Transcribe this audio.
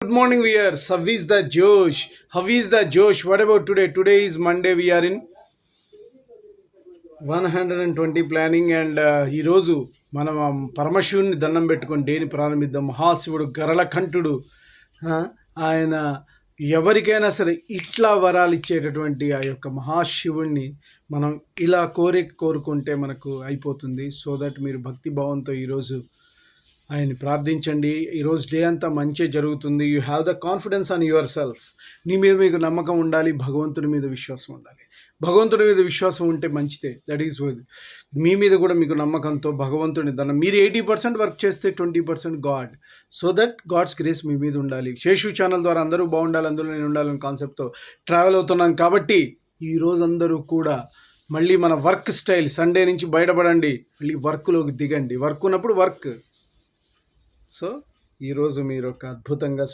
Good morning, viewers. How is the Josh? How is the Josh? What about today? Today is Monday. We are in 120 planning and ఈరోజు మనం పరమశివుని దండం పెట్టుకొని డేని ప్రారంభిద్దాం. మహాశివుడు గరళకంఠుడు, ఆ, ఆయన ఎవరికైనా సరే ఇట్లా వరాలు ఇచ్చేటటువంటి ఆ యొక్క మహాశివుణ్ణి మనం ఇలా కోరుకుంటే మనకు అయిపోతుంది. సో దట్ మీరు భక్తి భావంతో ఈరోజు ఆయన్ని ప్రార్థించండి. ఈరోజు డే అంతా మంచి జరుగుతుంది. You have the confidence on your self. నీ మీద మీకు నమ్మకం ఉండాలి, భగవంతుడి మీద విశ్వాసం ఉండాలి. భగవంతుడి మీద విశ్వాసం ఉంటే మంచిదే, దట్ ఈస్ వెల్. మీ మీద కూడా మీకు నమ్మకంతో భగవంతుని దండం. మీరు 80% వర్క్ చేస్తే 20% God. So that God's grace మీ మీద ఉండాలి. శేషు ఛానల్ ద్వారా అందరూ బాగుండాలి, అందులో నేను ఉండాలని కాన్సెప్ట్తో ట్రావెల్ అవుతున్నాను. కాబట్టి ఈరోజు అందరూ కూడా మళ్ళీ మన వర్క్ స్టైల్, సండే నుంచి బయటపడండి, మళ్ళీ వర్క్లోకి దిగండి. వర్క్ ఉన్నప్పుడు వర్క్. సో ఈరోజు మీరు ఒక అద్భుతంగా